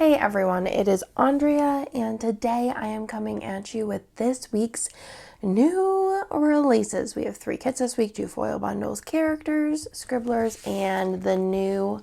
Hey everyone, it is Andrea, and today I am coming at you with this week's new releases. We have 3 kits this week, 2 foil bundles, characters, scribblers, and the new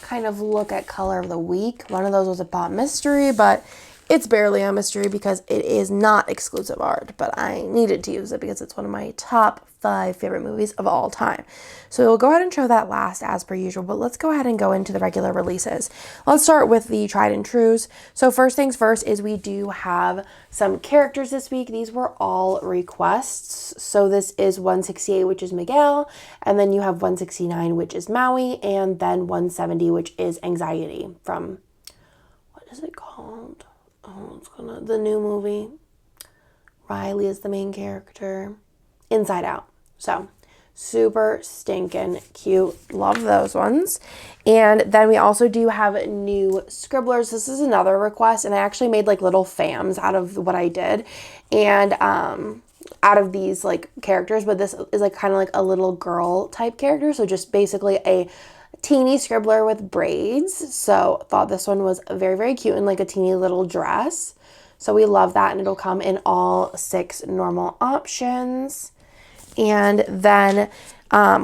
kind of look at color of the week. One of those was a pop mystery, but it's barely a mystery because it is not exclusive art, but I needed to use it because it's one of my top 5 favorite movies of all time. So we'll go ahead and show that last as per usual, but let's go ahead and go into the regular releases. Let's start with the tried and trues. So first things first is we do have some characters this week. These were all requests. So this is 168, which is Miguel, and then you have 169, which is Maui, and then 170, which is Anxiety from, what is it called? Oh, the new movie. Riley is the main character. Inside Out. So super stinking cute. Love those ones. And then we also do have new scribblers. This is another request, and I actually made like little fams out of what I did, and out of these like characters, but this is like kind of like a little girl type character. So just basically a teeny scribbler with braids. So thought this one was very, very cute in like a teeny little dress. So we love that, and it'll come in all 6 normal options. And then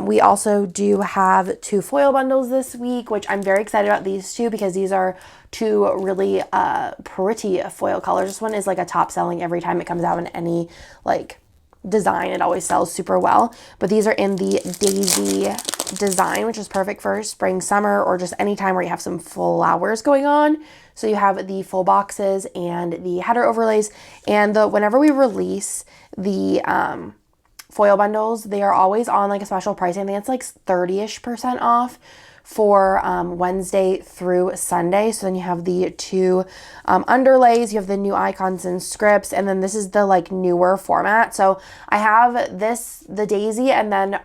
we also do have 2 foil bundles this week, which I'm very excited about these 2 because these are 2 really pretty foil colors. This one is like a top selling every time it comes out in any like design. It always sells super well. But these are in the Daisy design, which is perfect for spring, summer, or just any time where you have some flowers going on. So you have the full boxes and the header overlays, and whenever we release the foil bundles, they are always on like a special pricing. I think it's like 30-ish% off for Wednesday through Sunday. So then you have the 2 underlays, you have the new icons and scripts, and then this is the like newer format. So I have the Daisy, and then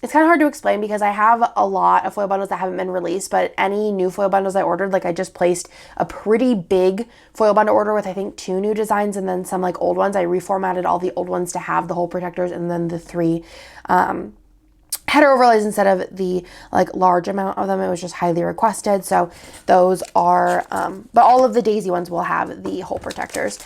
it's kind of hard to explain because I have a lot of foil bundles that haven't been released, but any new foil bundles I ordered, like I just placed a pretty big foil bundle order with I think 2 new designs and then some like old ones. I reformatted all the old ones to have the hole protectors and then the 3 header overlays instead of the like large amount of them. It was just highly requested. So those are, but all of the Daisy ones will have the hole protectors.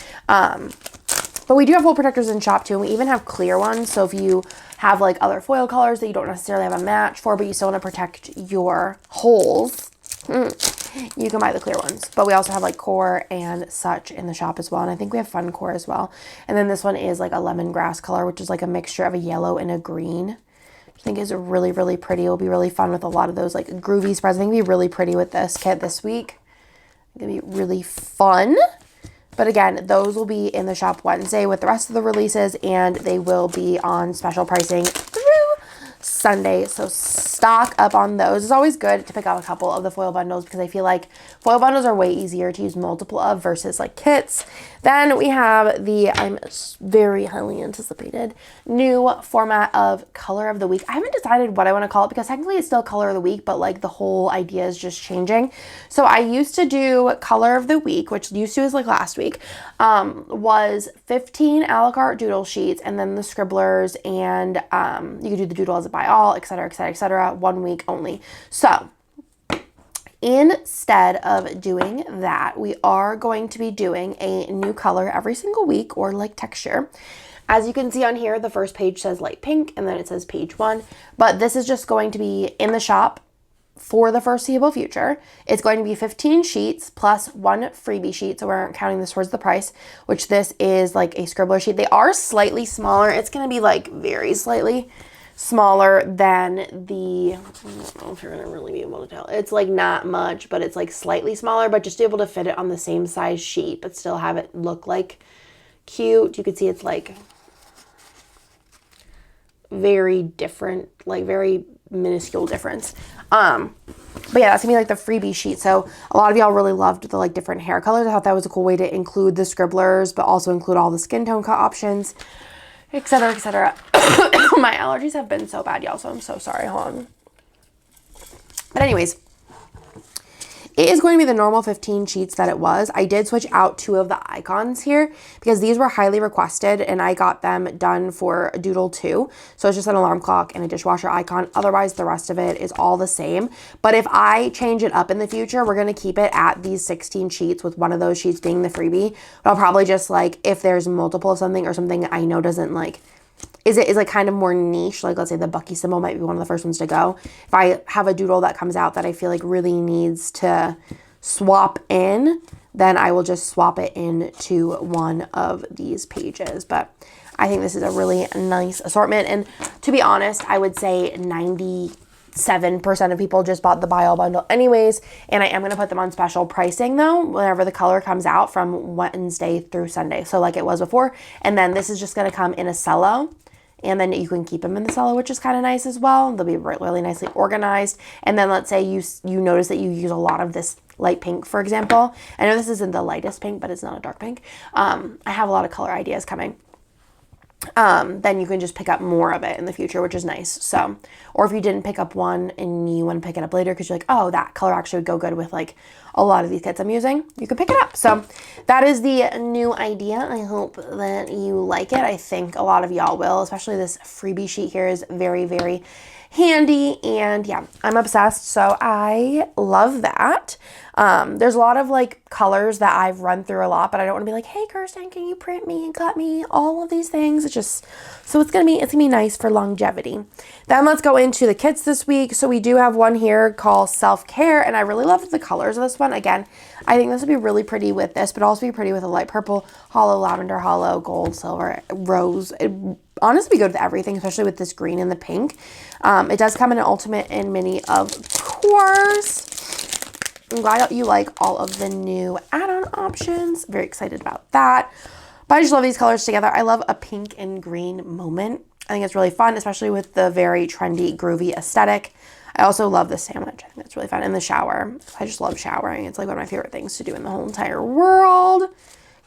But we do have hole protectors in shop too, and we even have clear ones. So if you have like other foil colors that you don't necessarily have a match for, but you still want to protect your holes, you can buy the clear ones. But we also have like core and such in the shop as well. And I think we have fun core as well. And then this one is like a lemongrass color, which is like a mixture of a yellow and a green. I think is really, really pretty. It'll be really fun with a lot of those like groovy spreads. I think it'll be really pretty with this kit this week. It's gonna be really fun. But again, those will be in the shop Wednesday with the rest of the releases, and they will be on special pricing through Sunday. So stock up on those. It's always good to pick up a couple of the foil bundles because I feel like foil bundles are way easier to use multiple of versus like kits. Then we have I'm very highly anticipated new format of color of the week. I haven't decided what I want to call it because technically it's still color of the week, but like the whole idea is just changing. So I used to do color of the week, which used to is like last week, was 15 a la carte doodle sheets, and then the scribblers, and you could do the doodle as a buy all, etc., etc., etc., 1 week only. So instead of doing that, we are going to be doing a new color every single week, or like texture. As you can see on here, the first page says light pink, and then it says page 1, but this is just going to be in the shop for the foreseeable future. It's going to be 15 sheets plus 1 freebie sheet, so we aren't counting this towards the price, which this is like a scribbler sheet. They are slightly smaller. It's going to be like very slightly smaller than I don't know if you're gonna really be able to tell. It's like not much, but it's like slightly smaller, but just able to fit it on the same size sheet, but still have it look like cute. You can see it's like very different, like very minuscule difference. But yeah, that's gonna be like the freebie sheet. So a lot of y'all really loved the like different hair colors. I thought that was a cool way to include the scribblers, but also include all the skin tone cut options, etc., etc. My allergies have been so bad, y'all, so I'm so sorry. Hold on. But anyways, It is going to be the normal 15 sheets that it was. I did switch out 2 of the icons here because these were highly requested and I got them done for Doodle 2. So it's just an alarm clock and a dishwasher icon. Otherwise, the rest of it is all the same. But if I change it up in the future, we're going to keep it at these 16 sheets with one of those sheets being the freebie. But I'll probably just like, if there's multiple of something or something I know doesn't like, is like kind of more niche, like let's say the Bucky symbol might be one of the first ones to go. If I have a doodle that comes out that I feel like really needs to swap in, then I will just swap it into one of these pages. But I think this is a really nice assortment. And to be honest, I would say 97% of people just bought the buy all bundle anyways. And I am going to put them on special pricing though, whenever the color comes out from Wednesday through Sunday. So like it was before. And then this is just going to come in a cello. And then you can keep them in the cello, which is kind of nice as well. They'll be really nicely organized. And then let's say you notice that you use a lot of this light pink, for example. I know this isn't the lightest pink, but it's not a dark pink. I have a lot of color ideas coming. Then you can just pick up more of it in the future, which is nice. So, or if you didn't pick up one and you want to pick it up later because you're like, oh, that color actually would go good with like a lot of these kits I'm using, you can pick it up. So that is the new idea. I hope that you like it. I think a lot of y'all will, especially this freebie sheet here is very, very handy. And yeah, I'm obsessed. So I love that. There's a lot of like colors that I've run through a lot, but I don't want to be like, hey, Kirsten, can you print me and cut me all of these things? It's just, so it's going to be nice for longevity. Then let's go into the kits this week. So we do have one here called Self-Care, and I really love the colors of this one. Again, I think this would be really pretty with this, but also be pretty with a light purple, hollow, lavender, hollow, gold, silver, rose. It honestly be good with everything, especially with this green and the pink. It does come in an ultimate and mini, of course. I'm glad you like all of the new add-on options. Very excited about that. But I just love these colors together. I love a pink and green moment. I think it's really fun, especially with the very trendy, groovy aesthetic. I also love the sandwich. I think that's really fun. And the shower. I just love showering. It's like one of my favorite things to do in the whole entire world.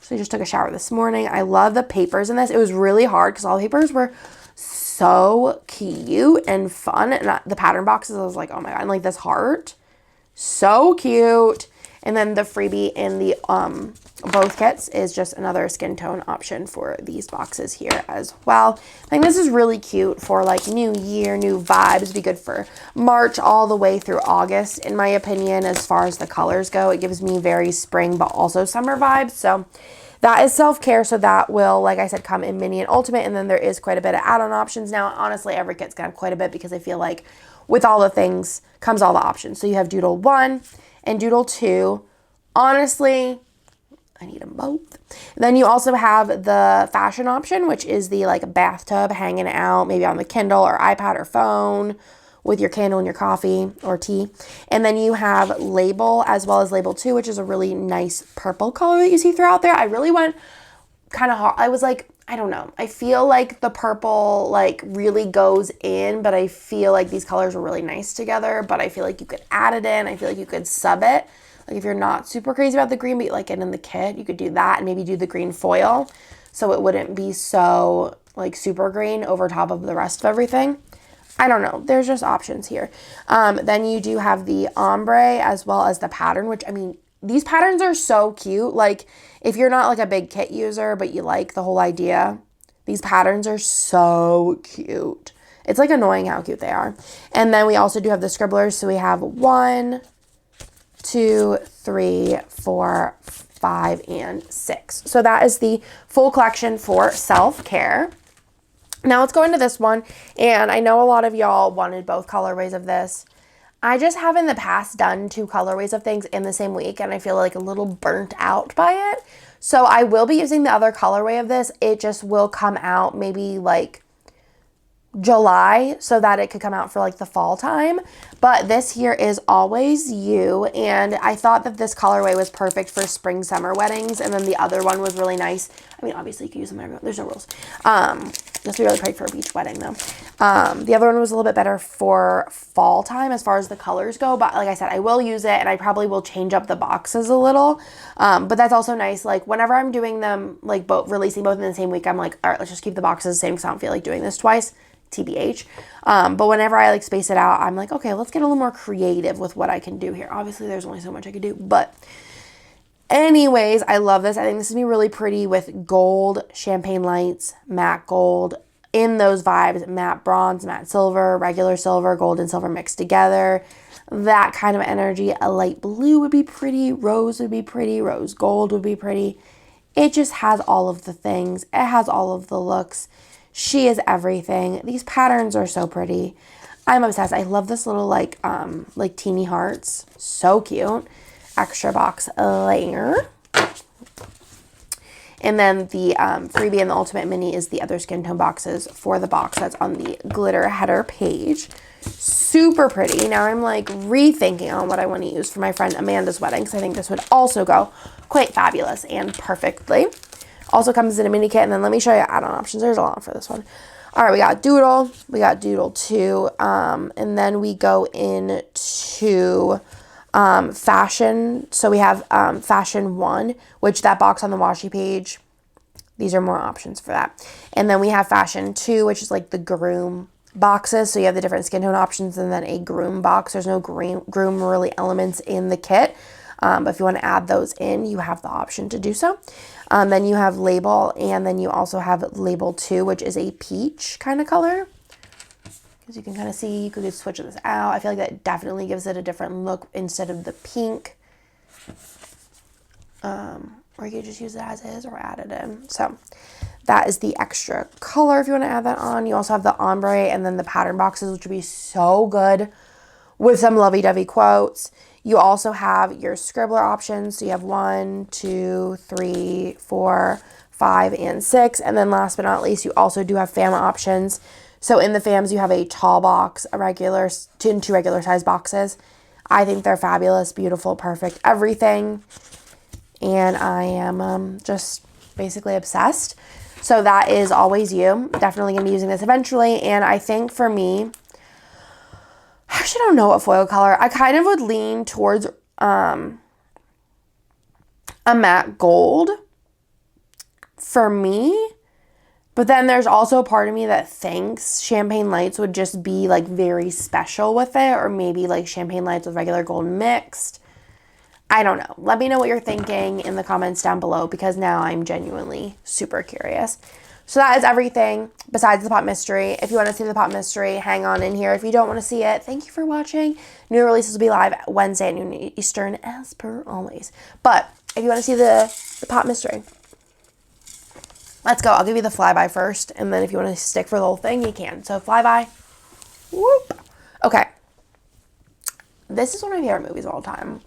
So I just took a shower this morning. I love the papers in this. It was really hard because all the papers were so cute and fun. And the pattern boxes, I was like, oh my God. And like this heart. So cute. And then the freebie in the both kits is just another skin tone option for these boxes here as well. I think this is really cute for like new year, new vibes. Be good for March all the way through August, in my opinion, as far as the colors go. It gives me very spring but also summer vibes. So that is Self-Care. So that will, like I said, come in mini and ultimate. And then there is quite a bit of add-on options. Now, honestly, every kit's gonna have quite a bit because I feel like with all the things comes all the options. So you have Doodle 1 and Doodle 2. Honestly, I need them both. Then you also have the fashion option, which is the like bathtub hanging out, maybe on the Kindle or iPad or phone with your candle and your coffee or tea. And then you have Label as well as Label 2, which is a really nice purple color that you see throughout there. I really went kind of hard. I was like, I don't know. I feel like the purple like really goes in, but I feel like these colors were really nice together, but I feel like you could add it in. I feel like you could sub it. Like if you're not super crazy about the green, but you like it in the kit, you could do that and maybe do the green foil so it wouldn't be so like super green over top of the rest of everything. I don't know. There's just options here. Then you do have the ombre as well as the pattern, which I mean, these patterns are so cute. Like if you're not like a big kit user, but you like the whole idea, these patterns are so cute. It's like annoying how cute they are. And then we also do have the scribblers. So we have 1, 2, 3, 4, 5, and 6. So that is the full collection for Self-Care. Now let's go into this one. And I know a lot of y'all wanted both colorways of this. I just have in the past done 2 colorways of things in the same week, and I feel like a little burnt out by it. So I will be using the other colorway of this. It just will come out maybe like July so that it could come out for like the fall time. But this here is Always You, and I thought that this colorway was perfect for spring summer weddings, and then the other one was really nice. I mean, obviously you can use them everywhere. There's no rules. This would be really great for a beach wedding though. The other one was a little bit better for fall time as far as the colors go, but like I said, I will use it and I probably will change up the boxes a little. But that's also nice. Like whenever I'm doing them, like releasing both in the same week, I'm like, all right, let's just keep the boxes the same because I don't feel like doing this twice. TBH. But whenever I like space it out, I'm like, okay, let's get a little more creative with what I can do here. Obviously, there's only so much I could do, but anyways, I love this. I think this is gonna be really pretty with gold, champagne lights, matte gold, in those vibes, matte bronze, matte silver, regular silver, gold and silver mixed together. That kind of energy. A light blue would be pretty, rose would be pretty, rose gold would be pretty. It just has all of the things. It has all of the looks. She is everything. These patterns are so pretty. I'm obsessed. I love this little like teeny hearts. So cute. Extra box layer. And then the freebie and the ultimate mini is the other skin tone boxes for the box that's on the glitter header page. Super pretty. Now I'm like rethinking on what I want to use for my friend Amanda's wedding, because I think this would also go quite fabulous and perfectly. Also comes in a mini kit, and then let me show you add-on options. There's a lot for this one. All right, we got Doodle, we got Doodle 2, and then we go into Fashion. So we have Fashion 1, which that box on the washi page, these are more options for that. And then we have Fashion 2, which is like the groom boxes. So you have the different skin tone options and then a groom box. There's no groom really elements in the kit. But if you want to add those in, you have the option to do so. Then you have Label, and then you also have Label 2, which is a peach kind of color. As you can kind of see, you could just switch this out. I feel like that definitely gives it a different look instead of the pink. Or you could just use it as is or add it in. So that is the extra color if you want to add that on. You also have the ombre and then the pattern boxes, which would be so good with some lovey-dovey quotes. You also have your scribbler options. So you have 1, 2, 3, 4, 5, and 6. And then last but not least, you also do have fam options. So in the fams, you have a tall box, a regular, and 2 regular size boxes. I think they're fabulous, beautiful, perfect, everything. And I am just basically obsessed. So that is Always You. Definitely going to be using this eventually. And I think for me, I actually don't know what foil color. I kind of would lean towards a matte gold for me. But then there's also a part of me that thinks Champagne Lights would just be like very special with it, or maybe like Champagne Lights with regular gold mixed. I don't know. Let me know what you're thinking in the comments down below, because now I'm genuinely super curious. So that is everything besides the Pop Mystery. If you want to see the Pop Mystery, hang on in here. If you don't want to see it, thank you for watching. New releases will be live Wednesday at noon Eastern, as per always. But if you want to see the Pop Mystery, let's go. I'll give you the flyby first, and then if you want to stick for the whole thing, you can. So flyby. Whoop. Okay. This is one of my favorite movies of all time.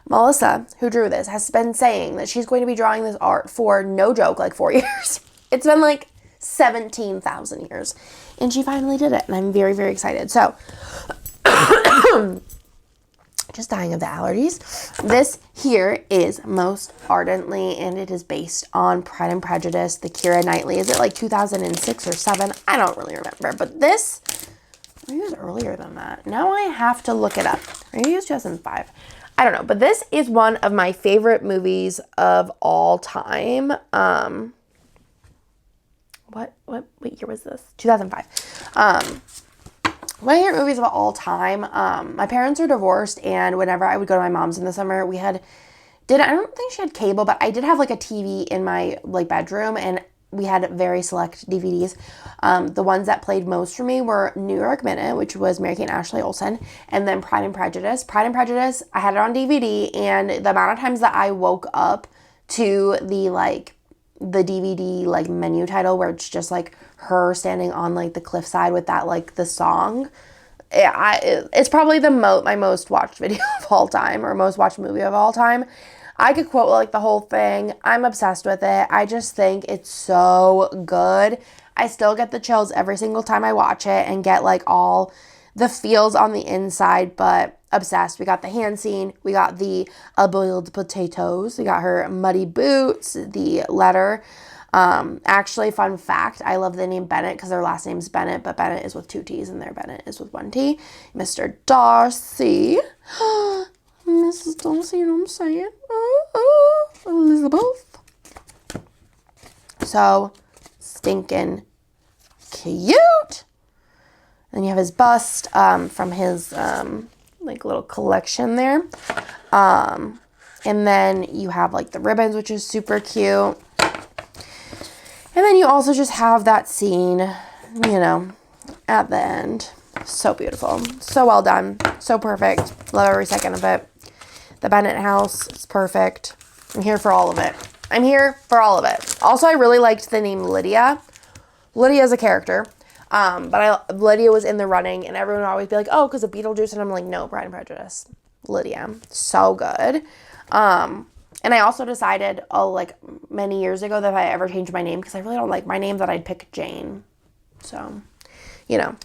Melissa, who drew this, has been saying that she's going to be drawing this art for, no joke, like 4 years. It's been like 17,000 years. And she finally did it, and I'm very, very excited. So, just dying of the allergies. This here is Most Ardently, and it is based on Pride and Prejudice, the Keira Knightley. Is it like 2006 or 7? I don't really remember. But this, maybe it was earlier than that. Now I have to look it up. Maybe it was 2005. I don't know. But this is one of my favorite movies of all time. What year was this? 2005. My favorite movies of all time. My parents are divorced, and whenever I would go to my mom's in the summer, I don't think she had cable, but I did have like a TV in my like bedroom, and we had very select DVDs. The ones that played most for me were New York Minute, which was Mary-Kate and Ashley Olsen, and then Pride and Prejudice. Pride and Prejudice, I had it on DVD, and the amount of times that I woke up to the DVD like menu title where it's just like her standing on like the cliffside with that like the song, it's probably my most watched video of all time, or most watched movie of all time. I could quote like the whole thing. I'm obsessed with it. I just think it's so good. I still get the chills every single time I watch it and get like all the feels on the inside, but obsessed. We got the hand scene. We got the boiled potatoes. We got her muddy boots, the letter. Actually, fun fact, I love the name Bennett because their last name's Bennett, but Bennett is with 2 T's and their Bennett is with 1 T. Mr. Darcy. Mrs. Darcy, you know what I'm saying? Elizabeth. So stinking cute. Then you have his bust from his like little collection there. And then you have like the ribbons, which is super cute. And then you also just have that scene, you know, at the end. So beautiful. So well done. So perfect. Love every second of it. The Bennett house is perfect. I'm here for all of it. I'm here for all of it. Also, I really liked the name Lydia. Lydia is a character. But Lydia was in the running, and everyone would always be like, oh, because of Beetlejuice. And I'm like, no, Pride and Prejudice. Lydia. So good. And I also decided, like many years ago, that if I ever changed my name, because I really don't like my name, that I'd pick Jane. So, you know,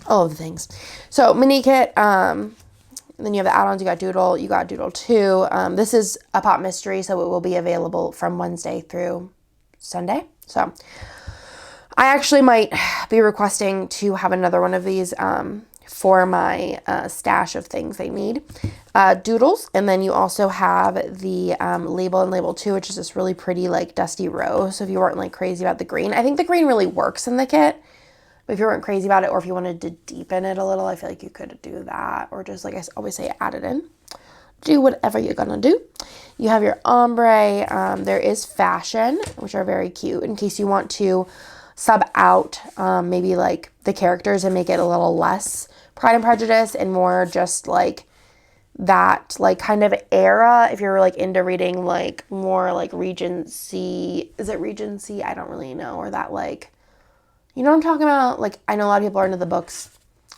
all of the things. So, mini kit, then you have the add-ons, you got Doodle 2. This is a pop mystery, so it will be available from Wednesday through Sunday. So, I actually might be requesting to have another one of these, for my stash of things I need. Doodles, and then you also have the label and label 2, which is this really pretty like dusty rose. So if you weren't like crazy about the green, I think the green really works in the kit, but if you weren't crazy about it, or if you wanted to deepen it a little, I feel like you could do that, or just like I always say, add it in. Do whatever you're gonna do. You have your ombre. There is fashion, which are very cute in case you want to sub out maybe like the characters and make it a little less Pride and Prejudice and more just like that like kind of era. If you're like into reading like more like Regency, is it Regency? I don't really know. Or that like, you know what I'm talking about? Like I know a lot of people are into the books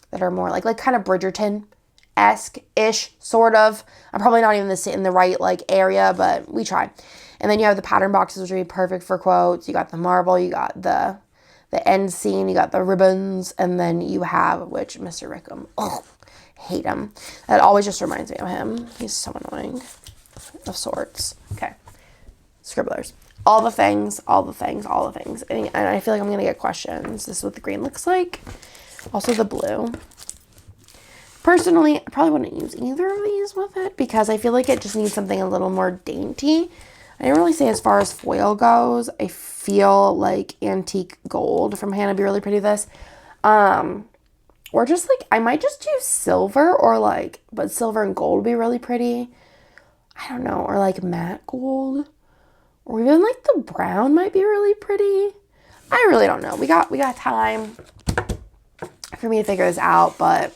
that are more like kind of Bridgerton-esque-ish sort of. I'm probably not even in the right like area, but we try. And then you have the pattern boxes, which would be perfect for quotes. You got the marble, you got the end scene, you got the ribbons, and then you have, which Mr. Rickham, hate him. That always just reminds me of him. He's so annoying of sorts. Okay. Scribblers. All the things. And I feel like I'm going to get questions. This is what the green looks like. Also the blue. Personally, I probably wouldn't use either of these with it because I feel like it just needs something a little more dainty. I didn't really say as far as foil goes. I feel like antique gold from Hannah would be really pretty with this. Or just like, I might just do silver or like, but silver and gold would be really pretty. I don't know. Or like matte gold. Or even like the brown might be really pretty. I really don't know. We got time for me to figure this out, but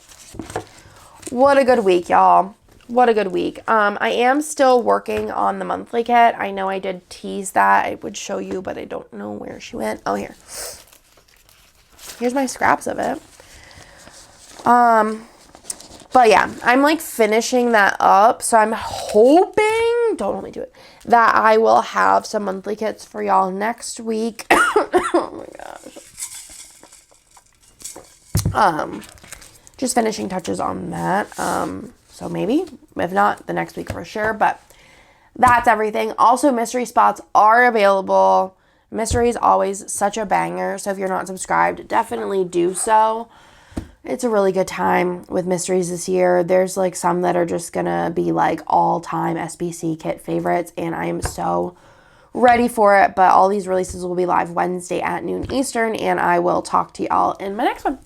what a good week, y'all. What a good week. I am still working on the monthly kit. I know I did tease that. I would show you, but I don't know where she went. Oh, here. Here's my scraps of it. But yeah, I'm like finishing that up. So I'm hoping, don't let me do it, that I will have some monthly kits for y'all next week. Oh my gosh. Just finishing touches on that. So maybe, if not, the next week for sure. But that's everything. Also, mystery spots are available. Mystery is always such a banger. So if you're not subscribed, definitely do so. It's a really good time with mysteries this year. There's like some that are just going to be like all-time SBC kit favorites. And I am so ready for it. But all these releases will be live Wednesday at noon Eastern. And I will talk to y'all in my next one.